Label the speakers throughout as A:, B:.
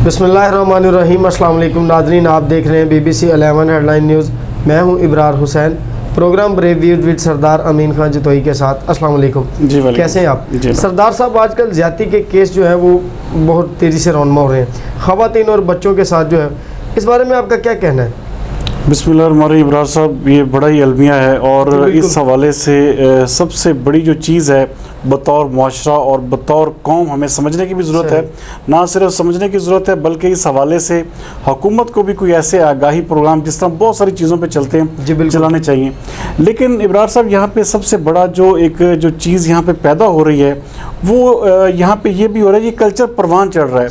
A: बिस्मिल्लाहिर्रहमानिर्रहीम। अस्सलाम वालेकुम नाज़रीन, आप देख रहे हैं BBC 11 हेडलाइन न्यूज़। मैं हूं Ibrar Hussain. Programme brave views with Sardar Amin Khan Jatoi के साथ। अस्सलाम वालेकुम जी, कैसे हैं आप? सरदार साहब, आजकल ज़्यादती के केस जो है वो बहुत तेज़ी से रौनमा हो रहे हैं ख़वातीन और बच्चों के साथ जो है, इस बारे में आपका क्या कहना है?
B: बिस्मिल्लाहिर्रहमानिर्रहीम। इब्रार साहब, ये बड़ा ही अलमिया है और इस हवाले से सबसे बड़ी जो चीज़ है बतौर मुआशरा और बतौर कौम हमें समझने की भी ज़रूरत है। ना सिर्फ समझने की ज़रूरत है बल्कि इस हवाले से हुकूमत को भी कोई ऐसे आगाही प्रोग्राम जिस तरह बहुत सारी चीज़ों पे चलते हैं चलाने चाहिए। लेकिन इब्रार साहब, यहाँ पे सबसे बड़ा जो चीज़ यहाँ पे पैदा हो रही है वो यहाँ पे ये भी हो रहा है, ये कल्चर परवान चढ़ रहा है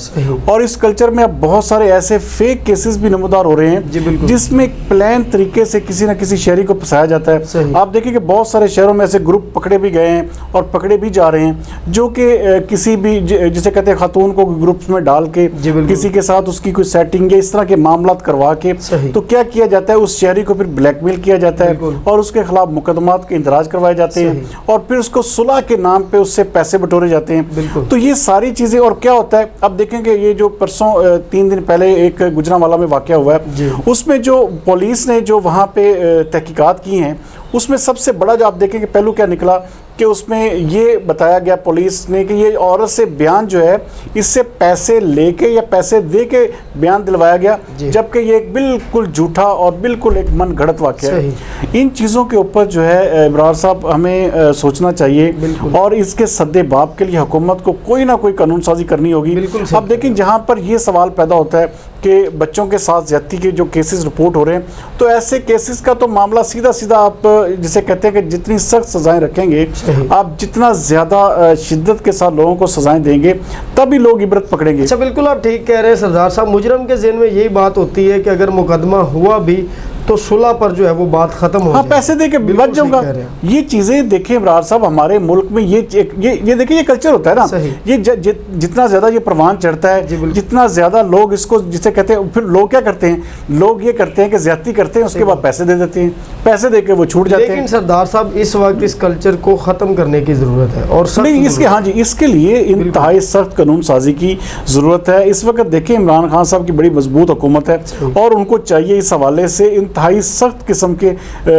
B: और इस कल्चर में अब बहुत सारे ऐसे फेक केसेस भी नमूदार हो रहे हैं जिसमें प्लान तरीके से किसी न किसी शहरी को फंसाया जाता है। आप देखिए कि बहुत सारे शहरों में ऐसे ग्रुप पकड़े भी गए हैं और पकड़े भी जा रहे हैं जो कि किसी भी जिसे कहते हैं खातून को ग्रुप्स में डाल के किसी के साथ उसकी कोई सेटिंग या इस तरह के मामला करवा के तो क्या किया जाता है, उस शहरी को फिर ब्लैकमेल किया जाता है और उसके खिलाफ मुकदमात के इंदराज करवाए जाते हैं और फिर उसको सुलह के नाम पे उससे पैसे बटोरे जाते हैं। तो ये सारी चीज़ें, और क्या होता है अब देखेंगे, ये जो परसों 3 दिन पहले एक गुजरांवाला में वाक़या हुआ है, उसमें जो पुलिस ने जो वहाँ पे तहकीकात की हैं उसमें सबसे बड़ा जो आप देखेंगे पहलू क्या निकला कि उसमें ये बताया गया पुलिस ने कि ये औरत से बयान जो है इससे पैसे लेके या पैसे दे के बयान दिलवाया गया, जबकि ये एक बिल्कुल झूठा और बिल्कुल एक मन गढ़ंत वाक़या है। इन चीज़ों के ऊपर जो है इब्रार साहब हमें सोचना चाहिए और इसके सद्देबाब के लिए हुकूमत को कोई ना कोई कानून साजी करनी होगी। अब देखें, जहाँ पर ये सवाल पैदा होता है कि बच्चों के साथ ज़्यादती के जो केसेस रिपोर्ट हो रहे हैं, तो ऐसे केसेस का तो मामला सीधा सीधा आप जिसे कहते हैं कि जितनी सख्त सज़ाएं रखेंगे, आप जितना ज़्यादा शिद्दत के साथ लोगों को सज़ाएं देंगे तभी लोग इबरत पकड़ेंगे।
A: अच्छा, बिल्कुल आप ठीक कह रहे हैं सरदार साहब। मुजरम के ज़हन में यही बात होती है कि अगर मुकदमा हुआ भी तो सुलह पर जो है वो बात खत्म हो जाए,
B: पैसे दे के बच जाऊंगा। ये चीज़ें देखें इब्रार साहब, हमारे मुल्क में ये देखिए ये कल्चर होता है ना, ये जितना ज़्यादा ये परवान चढ़ता है, जितना ज़्यादा लोग इसको जिसे कहते हैं, फिर लोग क्या करते हैं, लोग ये करते हैं कि ज़्यादती करते हैं, उसके बाद पैसे दे देते हैं, पैसे दे के वो छूट जाते हैं।
A: लेकिन सरदार साहब, इस वक्त इस कल्चर को ख़त्म करने की ज़रूरत है और
B: नहीं, इसके हाँ जी, इसके लिए इंतहाई सख्त कानून साजी की ज़रूरत है। इस वक्त देखें, इमरान खान साहब की बड़ी मजबूत हुकूमत है और उनको चाहिए इस हवाले से इंतहाई सख्त किस्म के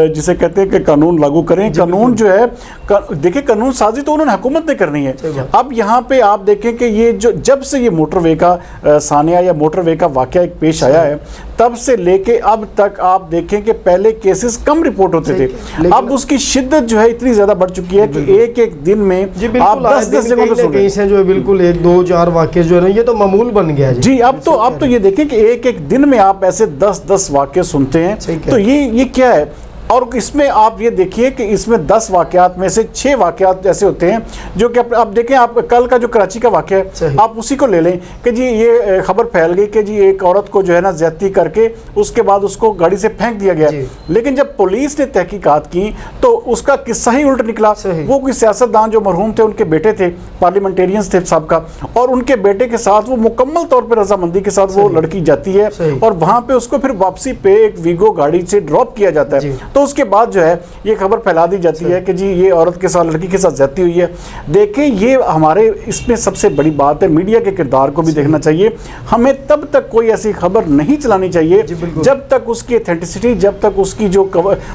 B: जिसे कहते हैं कि कानून लागू करें। कानून जो है, देखिए कानून साजी तो उन्होंने हुकूमत ने करनी है। अब यहाँ पे आप देखें कि ये जो जब से ये मोटरवे का सानिया या मोटरवे का वाक़या एक पेश आया है, तब से लेके अब तक आप देखें कि पहले केसेस कम रिपोर्ट होते थे, अब उसकी शिद्दत जो है इतनी ज़्यादा बढ़ चुकी है कि एक एक दिन में आप 10-10 जगहों पे सुन रहे हैं जो है बिल्कुल 1-2-4 वाक़े जो है ना, ये तो मामूल बन गया है जी। अब तो ये देखें कि एक एक दिन में आप ऐसे 10-10 वाक़े सुनते हैं, तो ये क्या है। और इसमें आप ये देखिए कि इसमें 10 वाक़यात में से 6 वाक़यात ऐसे होते हैं जो कि आप देखें, आप कल का जो कराची का वाक़या है आप उसी को ले लें कि जी ये खबर फैल गई कि जी एक औरत को जो है ना ज़्यादती करके उसके बाद उसको गाड़ी से फेंक दिया गया, लेकिन जब पुलिस ने तहकीकात की तो उसका किस्सा ही उल्ट निकला। वो कोई सियासतदान जो मरहूम थे, उनके बेटे थे, पार्लियामेंटेरियंस थे सबका, और उनके बेटे के साथ वो मुकम्मल तौर पर रजामंदी के साथ वो लड़की जाती है और वहाँ पर उसको फिर वापसी पे एक वीगो गाड़ी से ड्रॉप किया जाता है। तो उसके बाद जो है ये खबर फैला दी जाती है कि जी ये औरत के साथ, लड़की के साथ ज्यादती हुई है। देखें, ये हमारे इसमें सबसे बड़ी बात है, मीडिया के किरदार को भी देखना चाहिए। हमें तब तक कोई ऐसी खबर नहीं चलानी चाहिए जब तक उसकी ऑथेंटिसिटी, जब तक उसकी जो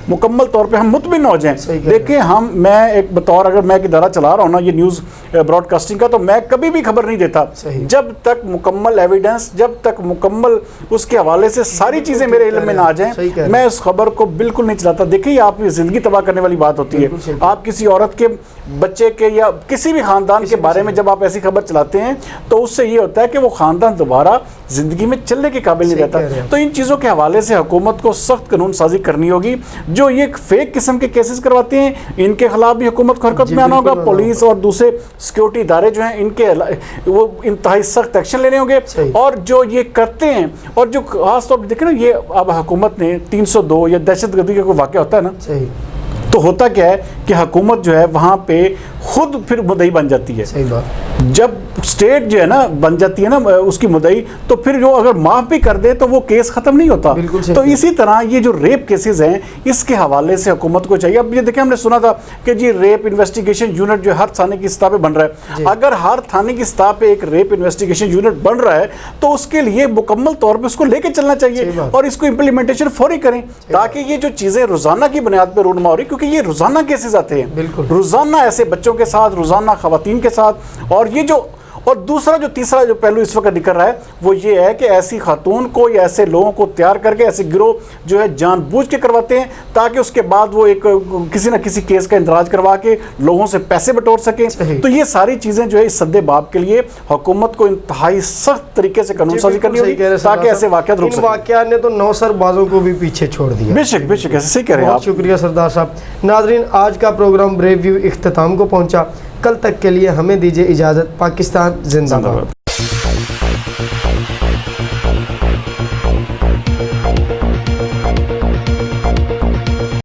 B: मुकम्मल तौर पे हम मुतमिन हो जाएं। देखें, मैं एक बतौर, अगर मैं एक इदारा चला रहा हूँ ना ये न्यूज़ ब्रॉडकास्टिंग का, तो मैं कभी भी खबर नहीं देता जब तक मुकम्मल एविडेंस, जब तक मुकम्मल उसके हवाले से सारी चीज़ें मेरे इल्म में ना आ जाएं, मैं उस खबर को बिल्कुल नहीं चलाता। देखिए, आपकी ज़िंदगी तबाह करने वाली बात होती है। आप किसी औरत के बच्चे के या किसी भी ख़ानदान के बारे में जब आप ऐसी खबर चलाते हैं तो उससे ये होता है कि वो ख़ानदान दोबारा ज़िंदगी में चलने के काबिल नहीं रहता। तो इन चीज़ों के हवाले से हुकूमत को सख्त कानून साजी करनी होगी। जो ये फेक किस्म के केसेस करवाते हैं, इनके खिलाफ भी हुकूमत को हरकत में आना होगा। पुलिस और दूसरे सिक्योरिटी इदारे जो हैं, इनके वो इंतहाई सख्त एक्शन लेने होंगे। और जो ये करते हैं, और जो खास तौर पर देखें ना, ये अब हुकूमत ने 302 या दहशत गर्दी का कोई वाक़या होता है ना, तो होता क्या है कि हुकूमत जो है वहाँ पे خود پھر مدعی بن جاتی ہے.
A: صحیح بات.
B: جب اسٹیٹ جو ہے نا بن جاتی ہے نا اس کی مدعی, تو پھر جو اگر معاف بھی کر دے تو وہ کیس ختم نہیں ہوتا. تو اسی طرح یہ جو ریپ کیسز ہیں اس کے حوالے سے حکومت کو چاہیے. اب یہ دیکھیں ہم نے سنا تھا کہ جی ریپ انویسٹیگیشن یونٹ جو ہر تھانے کی سطح پہ بن رہا ہے. اگر ہر تھانے کی سطح پہ ایک ریپ انویسٹیگیشن یونٹ بن رہا ہے تو اس کے لیے مکمل طور پہ اس کو لے کے چلنا چاہیے اور اس کو امپلیمنٹیشن فوری کریں, تاکہ یہ جو چیزیں روزانہ کی بنیاد پہ رونما ہو رہی, کیونکہ یہ روزانہ کیسز آتے ہیں, روزانہ ایسے بچوں کے ساتھ, روزانہ خواتین کے ساتھ. اور یہ جو اور دوسرا جو تیسرا جو پہلو اس وقت نکل رہا ہے وہ یہ ہے کہ ایسی خاتون کو یا ایسے لوگوں کو تیار کر کے ایسے گروہ جو ہے جان بوجھ کے کرواتے ہیں تاکہ اس کے بعد وہ ایک کسی نہ کسی کیس کا اندراج کروا کے لوگوں سے پیسے بٹور سکیں. تو یہ ساری چیزیں جو ہے اس سد باب کے لیے حکومت کو انتہائی سخت طریقے سے قانون سازی کرنی ہوگی تاکہ ایسے واقعات رک سکیں.
A: ان واقعات نے تو 9 سربازوں کو بھی پیچھے چھوڑ دیا.
B: بے شک ایسے صحیح کہہ رہے ہیں آپ.
A: شکریہ سردار صاحب. ناظرین, آج کا پروگرام بریو ویو اختتام کو پہنچا. کل تک کے لیے ہمیں دیجیے اجازت. پاکستان زندہ باد.